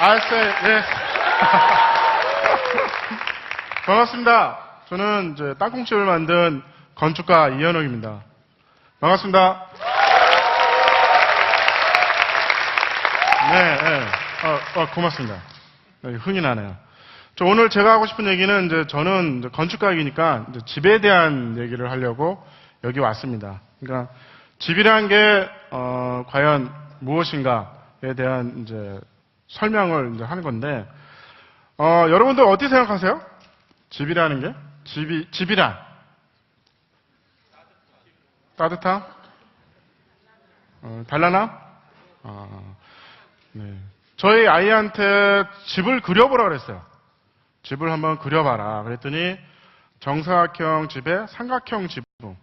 I say yes. 반갑습니다. 저는 이제 땅콩집을 만든 건축가 이현욱입니다. 반갑습니다. 네. 고맙습니다. 흥이 나네요. 오늘 제가 하고 싶은 얘기는 저는 이제 건축가이니까 이제 집에 대한 얘기를 하려고 여기 왔습니다. 그러니까 집이라는 게 과연 무엇인가에 대한 이제 설명을 이제 하는 건데 여러분들 어떻게 생각하세요? 집이라는 게? 집이란 따뜻함? 단란함? 네. 저희 아이한테 집을 그려보라 그랬어요. 집을 한번 그려봐라. 그랬더니 정사각형 집에 삼각형 지붕.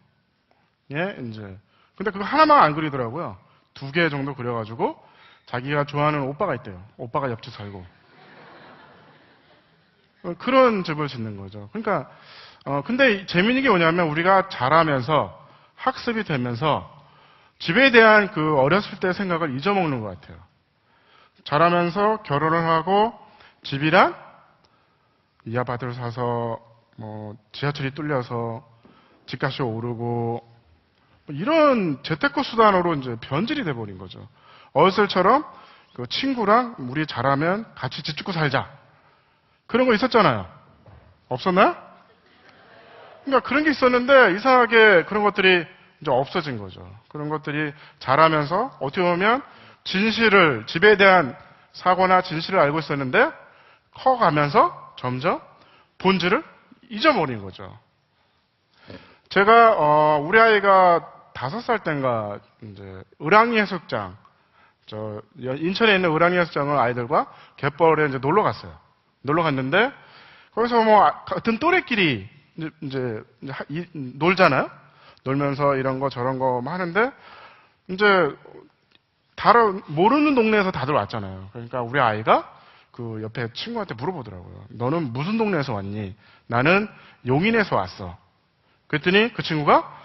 예, 이제. 근데 그거 하나만 안 그리더라고요. 2개 정도 그려가지고 자기가 좋아하는 오빠가 있대요. 오빠가 옆집 살고. 그런 집을 짓는 거죠. 그러니까, 근데 재미있는 게 뭐냐면 우리가 자라면서 학습이 되면서 집에 대한 그 어렸을 때 생각을 잊어먹는 것 같아요. 자라면서 결혼을 하고 집이란 이 아파트를 사서 뭐 지하철이 뚫려서 집값이 오르고 이런 재테크 수단으로 이제 변질이 돼버린 거죠. 어렸을 때처럼 그 친구랑 우리 자라면 같이 집 짓고 살자. 그런 거 있었잖아요. 없었나요? 그러니까 그런 게 있었는데 이상하게 그런 것들이 이제 없어진 거죠. 그런 것들이 자라면서 어떻게 보면 집에 대한 사고나 진실을 알고 있었는데 커가면서 점점 본질을 잊어버린 거죠. 제가 우리 아이가 5살 땐가 이제 을왕리 해수욕장 인천에 있는 을왕리 해수욕장을 아이들과 갯벌에 이제 놀러 갔어요. 놀러 갔는데 거기서 뭐 같은 또래끼리 이제 놀잖아요. 놀면서 이런 거 저런 거 하는데 이제 다른 모르는 동네에서 다들 왔잖아요. 그러니까 우리 아이가 그 옆에 친구한테 물어보더라고요. 너는 무슨 동네에서 왔니? 나는 용인에서 왔어. 그랬더니 그 친구가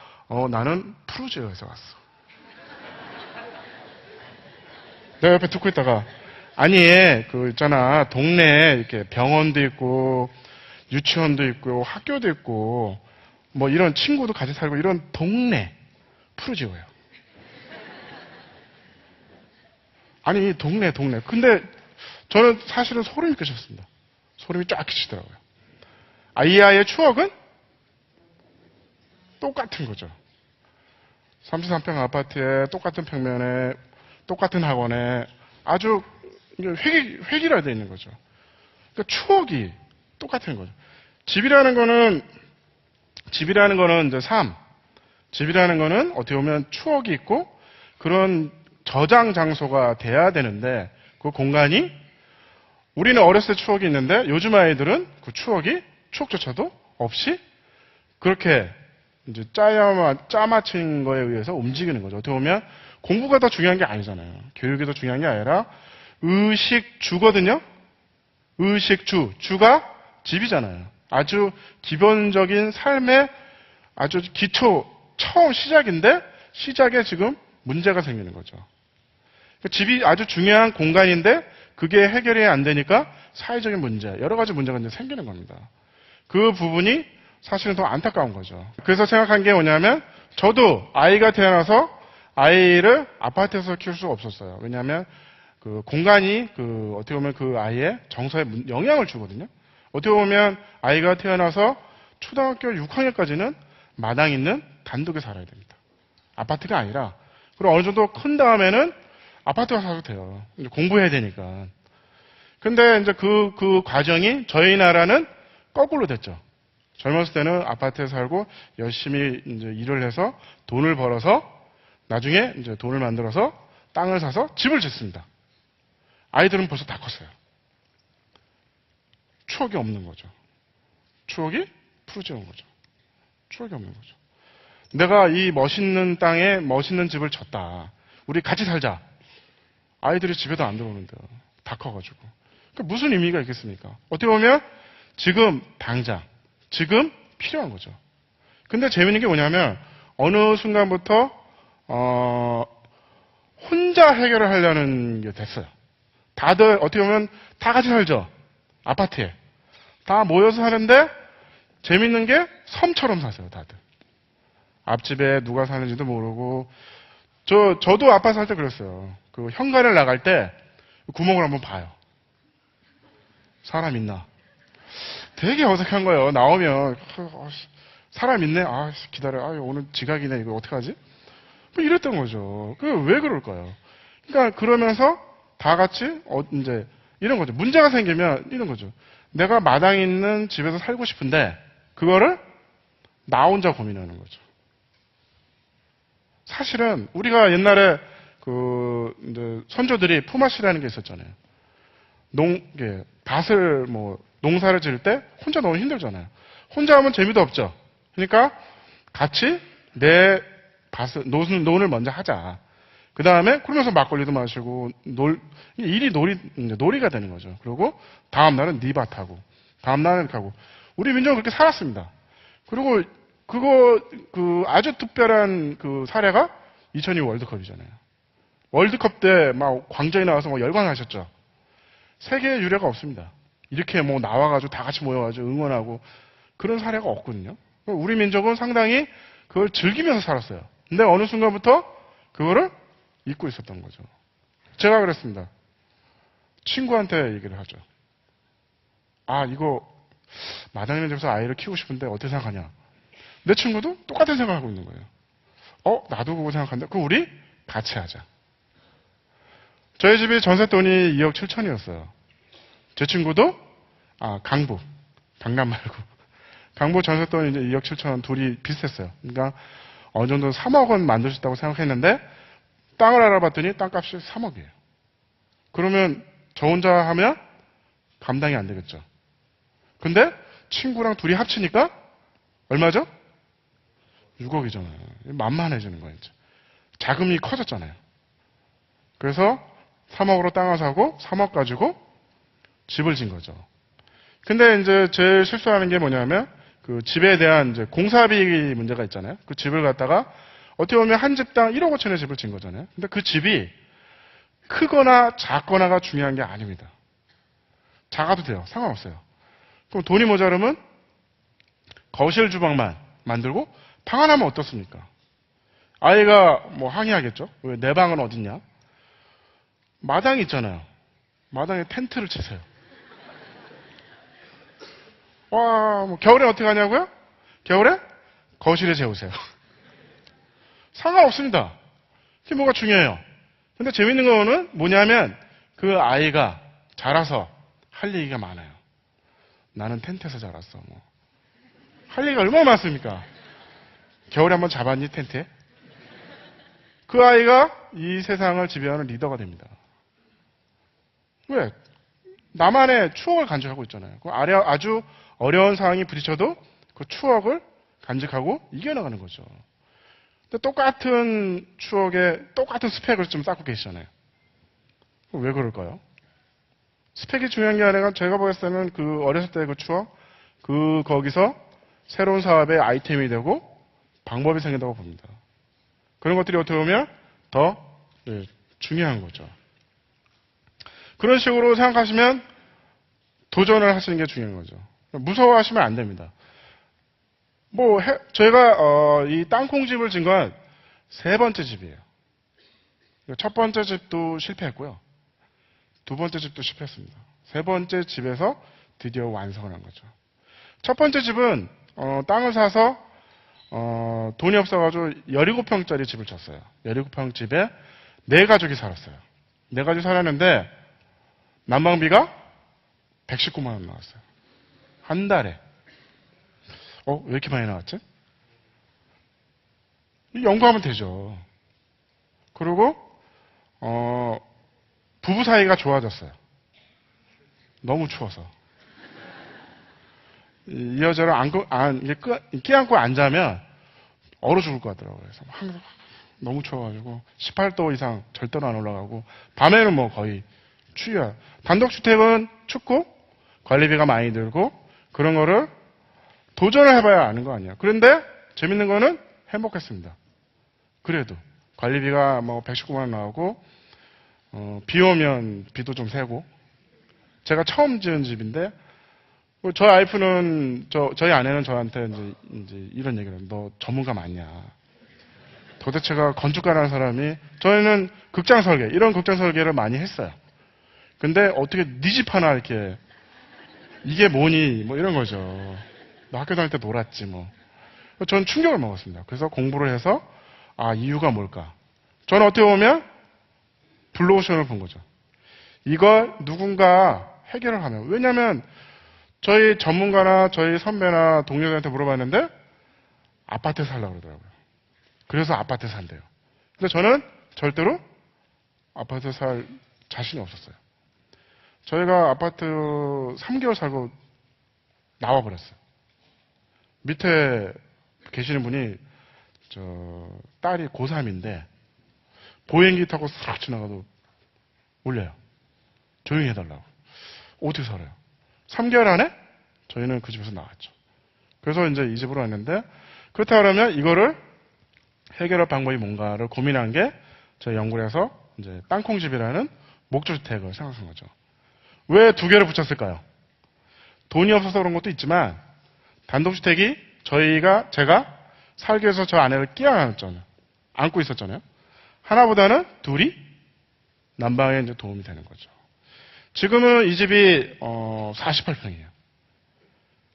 나는 푸르지오에서 왔어. 내가 옆에 듣고 있다가 아니 그 있잖아 동네에 이렇게 병원도 있고 유치원도 있고 학교도 있고 뭐 이런 친구도 같이 살고 이런 동네 푸르지오예요. 아니 동네 근데 저는 사실은 소름이 끼쳤습니다. 소름이 쫙 끼치더라고요. 이 아이의 추억은 똑같은 거죠. 33평 아파트에 똑같은 평면에 똑같은 학원에 아주 획일화되어 있는 거죠. 그러니까 추억이 똑같은 거죠. 집이라는 거는 이제 삶. 집이라는 거는 어떻게 보면 추억이 있고 그런 저장 장소가 돼야 되는데 그 공간이 우리는 어렸을 때 추억이 있는데 요즘 아이들은 그 추억조차도 없이 그렇게 이제 짜맞춘 거에 의해서 움직이는 거죠. 어떻게 보면 공부가 더 중요한 게 아니잖아요. 교육이 더 중요한 게 아니라 의식주거든요. 주가 집이잖아요. 아주 기본적인 삶의 아주 기초 처음 시작인데 시작에 지금 문제가 생기는 거죠. 집이 아주 중요한 공간인데 그게 해결이 안 되니까 사회적인 문제, 여러 가지 문제가 이제 생기는 겁니다. 그 부분이 사실은 더 안타까운 거죠. 그래서 생각한 게 뭐냐면 저도 아이가 태어나서 아이를 아파트에서 키울 수가 없었어요. 왜냐하면 그 공간이 어떻게 보면 그 아이의 정서에 영향을 주거든요. 어떻게 보면 아이가 태어나서 초등학교 6학년까지는 마당 있는 단독에 살아야 됩니다. 아파트가 아니라 그리고 어느 정도 큰 다음에는 아파트가 살아도 돼요. 이제 공부해야 되니까. 근데 이제 그 과정이 저희 나라는 거꾸로 됐죠. 젊었을 때는 아파트에 살고 열심히 이제 일을 해서 돈을 벌어서 나중에 이제 돈을 만들어서 땅을 사서 집을 짓습니다. 아이들은 벌써 다 컸어요. 추억이 없는 거죠. 추억이 푸르지온 거죠. 추억이 없는 거죠. 내가 이 멋있는 땅에 멋있는 집을 졌다. 우리 같이 살자. 아이들이 집에도 안 들어오는데요. 다 커가지고. 그러니까 무슨 의미가 있겠습니까? 어떻게 보면 지금 당장, 지금 필요한 거죠. 근데 재밌는 게 뭐냐면 어느 순간부터 혼자 해결을 하려는 게 됐어요. 다들 어떻게 보면 다 같이 살죠. 아파트에. 다 모여서 사는데 재밌는 게 섬처럼 사세요, 다들. 앞집에 누가 사는지도 모르고. 저도 아파트 살 때 그랬어요. 그 현관을 나갈 때 구멍을 한번 봐요. 사람 있나? 되게 어색한 거예요. 나오면 사람 있네. 아 기다려. 아 오늘 지각이네. 이거 어떡하지? 뭐 이랬던 거죠. 왜 그럴까요? 그러니까 그러면서 다 같이 이제 이런 거죠. 문제가 생기면 이런 거죠. 내가 마당에 있는 집에서 살고 싶은데 그거를 나 혼자 고민하는 거죠. 사실은 우리가 옛날에 이제 선조들이 품앗이라는 게 있었잖아요. 밭을 농사를 지을 때 혼자 너무 힘들잖아요. 혼자 하면 재미도 없죠. 그러니까 같이 내 논을 먼저 하자. 그 다음에 그러면서 막걸리도 마시고 일이 놀이가 되는 거죠. 그리고 다음 날은 네 밭하고 다음 날은 이렇게 하고 우리 민족은 그렇게 살았습니다. 그리고 아주 특별한 사례가 2002 월드컵이잖아요. 월드컵 때 막 광장에 나와서 열광하셨죠. 세계에 유례가 없습니다. 이렇게 나와가지고 다 같이 모여가지고 응원하고 그런 사례가 없거든요. 우리 민족은 상당히 그걸 즐기면서 살았어요. 근데 어느 순간부터 그거를 잊고 있었던 거죠. 제가 그랬습니다. 친구한테 얘기를 하죠. 아, 이거 마당에 있는 집에서 아이를 키우고 싶은데 어떻게 생각하냐? 내 친구도 똑같은 생각을 하고 있는 거예요. 나도 그거 생각한다. 그럼 우리 같이 하자. 저희 집이 전셋돈이 2억 7천이었어요. 제 친구도 강남 말고 강북 전셋돈이 이제 2억 7천 둘이 비슷했어요. 그러니까 어느 정도 3억 원 만들 수 있다고 생각했는데 땅을 알아봤더니 땅값이 3억이에요. 그러면 저 혼자 하면 감당이 안 되겠죠. 근데 친구랑 둘이 합치니까 얼마죠? 6억이잖아요. 만만해지는 거예요. 이제. 자금이 커졌잖아요. 그래서 3억으로 땅을 사고 3억 가지고 집을 진 거죠. 근데 이제 제일 실수하는 게 뭐냐면 그 집에 대한 이제 공사비 문제가 있잖아요. 그 집을 갖다가 어떻게 보면 한 집당 1억 5천의 집을 진 거잖아요. 근데 그 집이 크거나 작거나가 중요한 게 아닙니다. 작아도 돼요. 상관없어요. 그럼 돈이 모자르면 거실 주방만 만들고 방 하나면 어떻습니까? 아이가 항의하겠죠. 왜 내 방은 어딨냐? 마당이 있잖아요. 마당에 텐트를 치세요. 겨울에 어떻게 하냐고요? 겨울에 거실에 재우세요. 상관없습니다. 그게 뭐가 중요해요. 근데 재밌는 거는 뭐냐면 그 아이가 자라서 할 얘기가 많아요. 나는 텐트에서 자랐어. 할 얘기가 얼마나 많습니까? 겨울에 한번 잡았니 텐트에? 그 아이가 이 세상을 지배하는 리더가 됩니다. 왜? 나만의 추억을 간직하고 있잖아요. 아주 어려운 상황이 부딪혀도 그 추억을 간직하고 이겨나가는 거죠. 근데 똑같은 추억에 똑같은 스펙을 좀 쌓고 계시잖아요. 왜 그럴까요? 스펙이 중요한 게 아니라 제가 보았을 때는 그 어렸을 때 그 추억, 거기서 새로운 사업의 아이템이 되고 방법이 생긴다고 봅니다. 그런 것들이 어떻게 보면 더 중요한 거죠. 그런 식으로 생각하시면 도전을 하시는 게 중요한 거죠. 무서워하시면 안 됩니다. 저희가 이 땅콩집을 진 건 세 번째 집이에요. 첫 번째 집도 실패했고요. 두 번째 집도 실패했습니다. 세 번째 집에서 드디어 완성을 한 거죠. 첫 번째 집은 땅을 사서 돈이 없어가지고 17평짜리 집을 졌어요. 17평 집에 4가족이 살았어요. 4가족이 살았는데 난방비가 119만 원 나왔어요. 한 달에. 왜 이렇게 많이 나왔지? 연구하면 되죠. 그리고 부부 사이가 좋아졌어요. 너무 추워서. 이 여자를 끼안고 안 자면 얼어 죽을 것 같더라고요. 그래서 항상 너무 추워가지고 18도 이상 절대로 안 올라가고 밤에는 거의 추위야. 단독주택은 춥고 관리비가 많이 들고 그런 거를 도전을 해봐야 아는 거 아니야. 그런데 재밌는 거는 행복했습니다. 그래도 관리비가 119만 원 나오고 비 오면 비도 좀 새고. 제가 처음 지은 집인데, 저희 와이프는, 저희 아내는 저한테 이제 이런 얘기를 해요. 너 전문가 맞냐. 도대체가 건축가라는 사람이, 저희는 극장 설계, 이런 극장 설계를 많이 했어요. 근데 어떻게 네 집 하나 이렇게, 이게 뭐니? 뭐 이런 거죠. 너 학교 다닐 때 놀았지 뭐. 저는 충격을 먹었습니다. 그래서 공부를 해서, 이유가 뭘까? 저는 어떻게 보면, 블루오션을 본 거죠. 이걸 누군가 해결을 하면. 왜냐면, 저희 전문가나 저희 선배나 동료들한테 물어봤는데, 아파트에 살라고 그러더라고요. 그래서 아파트에 산대요. 근데 저는 절대로 아파트에 살 자신이 없었어요. 저희가 아파트 3개월 살고 나와버렸어요. 밑에 계시는 분이, 딸이 고3인데, 보행기 타고 싹 지나가도 울려요. 조용히 해달라고. 어떻게 살아요? 3개월 안에 저희는 그 집에서 나왔죠. 그래서 이제 이 집으로 왔는데, 그렇다 그러면 이거를 해결할 방법이 뭔가를 고민한 게 저희 연구를 해서 이제 땅콩집이라는 목조주택을 생각한 거죠. 왜 2개를 붙였을까요? 돈이 없어서 그런 것도 있지만, 단독주택이 제가 살기 위해서 저 아내를 끼워안았잖아요. 안고 있었잖아요. 하나보다는 둘이 난방에 이제 도움이 되는 거죠. 지금은 이 집이 48평이에요.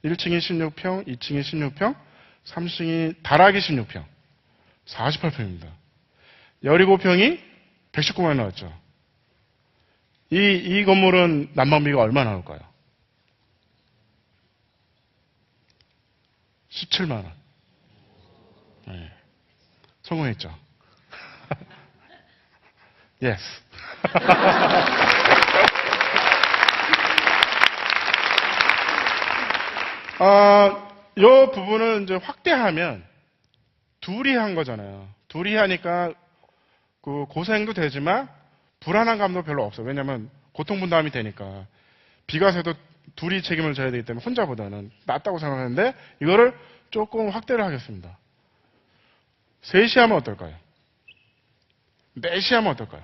1층이 16평, 2층이 16평, 3층이 다락이 16평. 48평입니다. 17평이 119만 원 나왔죠. 이 건물은 난방비가 얼마 나올까요? 17만 원. 네. 성공했죠. Yes. 이 부분을 이제 확대하면 둘이 한 거잖아요. 둘이 하니까 그 고생도 되지만 불안한 감도 별로 없어요. 왜냐하면 고통분담이 되니까. 비가 새도 둘이 책임을 져야 되기 때문에 혼자보다는 낫다고 생각하는데 이거를 조금 확대를 하겠습니다. 3시 하면 어떨까요? 4시 하면 어떨까요?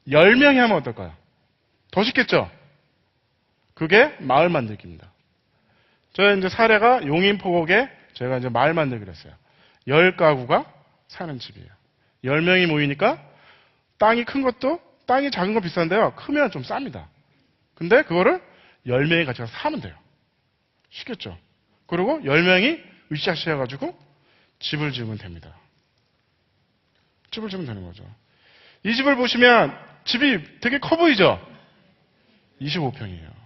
10명이 하면 어떨까요? 더 쉽겠죠? 그게 마을 만들기입니다. 저희 이제 사례가 용인포곡에 제가 이제 마을 만들기를 했어요. 10가구가 사는 집이에요. 10명이 모이니까 땅이 큰 것도, 땅이 작은 거 비싼데요. 크면 좀 쌉니다. 근데 그거를 10명이 같이 가서 사면 돼요. 쉽겠죠? 그리고 10명이 으쌰으쌰 해가지고 집을 지으면 됩니다. 집을 지으면 되는 거죠. 이 집을 보시면 집이 되게 커 보이죠? 25평이에요.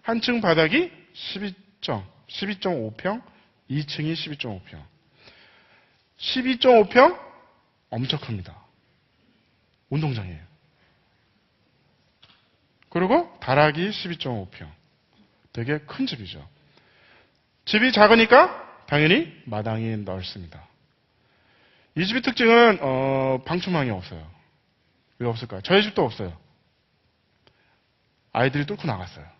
한 층 바닥이 12.5평, 2층이 12.5평. 12.5평? 엄청 큽니다. 운동장이에요. 그리고 다락이 12.5평. 되게 큰 집이죠. 집이 작으니까 당연히 마당이 넓습니다. 이 집의 특징은 방충망이 없어요. 왜 없을까요? 저희 집도 없어요. 아이들이 뚫고 나갔어요.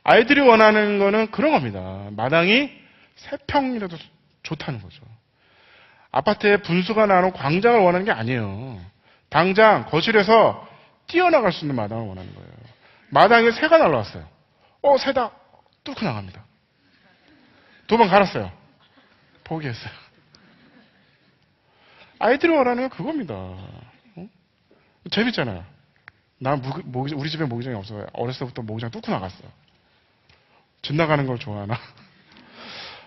아이들이 원하는 거는 그런 겁니다. 마당이 3평이라도 좋다는 거죠. 아파트에 분수가 나는 광장을 원하는 게 아니에요. 당장 거실에서 뛰어나갈 수 있는 마당을 원하는 거예요. 마당에 새가 날라왔어요. 새다. 뚫고 나갑니다. 도망 갈았어요. 포기했어요. 아이들이 원하는 건 그겁니다. 재밌잖아요. 우리 집에 모기장이 없어요. 어렸을 때부터 모기장 뚫고 나갔어요. 집 나가는 걸 좋아하나?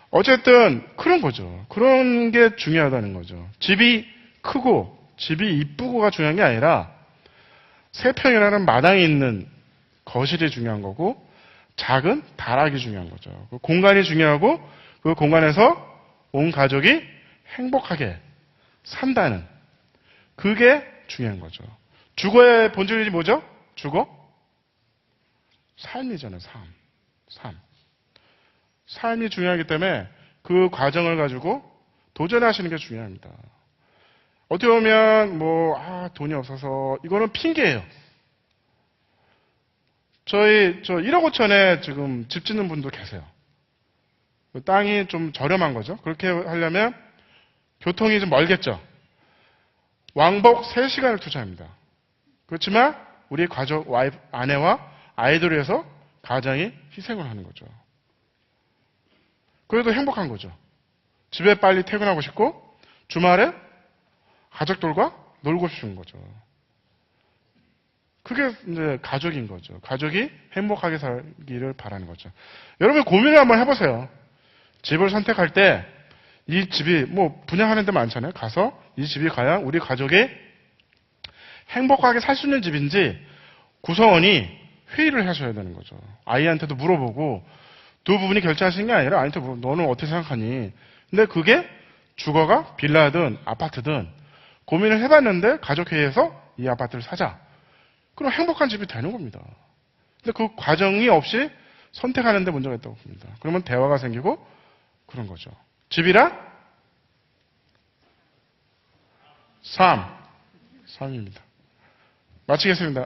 어쨌든 그런 거죠. 그런 게 중요하다는 거죠. 집이 크고 집이 이쁘고가 중요한 게 아니라 3평이라는 마당이 있는 거실이 중요한 거고 작은 다락이 중요한 거죠. 그 공간이 중요하고 그 공간에서 온 가족이 행복하게 산다는 그게 중요한 거죠. 주거의 본질이 뭐죠? 주거? 삶이잖아요. 삶이 중요하기 때문에 그 과정을 가지고 도전하시는 게 중요합니다. 어떻게 보면 돈이 없어서 이거는 핑계예요. 저 1억 5천에 지금 집 짓는 분도 계세요. 땅이 좀 저렴한 거죠. 그렇게 하려면 교통이 좀 멀겠죠. 왕복 3시간을 투자합니다. 그렇지만 우리 가족, 아내와 아이들을 위해서 가장이 희생을 하는 거죠. 그래도 행복한 거죠. 집에 빨리 퇴근하고 싶고 주말에 가족들과 놀고 싶은 거죠. 그게 이제 가족인 거죠. 가족이 행복하게 살기를 바라는 거죠. 여러분 고민을 한번 해보세요. 집을 선택할 때 이 집이 뭐 분양하는 데 많잖아요. 가서 이 집이 과연 우리 가족이 행복하게 살 수 있는 집인지 구성원이 회의를 하셔야 되는 거죠. 아이한테도 물어보고 두 부분이 결정하시는 게 아니라 아이한테 너는 어떻게 생각하니? 근데 그게 주거가 빌라든 아파트든 고민을 해봤는데 가족회의에서 이 아파트를 사자. 그럼 행복한 집이 되는 겁니다. 근데 그 과정이 없이 선택하는 데 문제가 있다고 봅니다. 그러면 대화가 생기고 그런 거죠. 집이란? 3입니다. 마치겠습니다.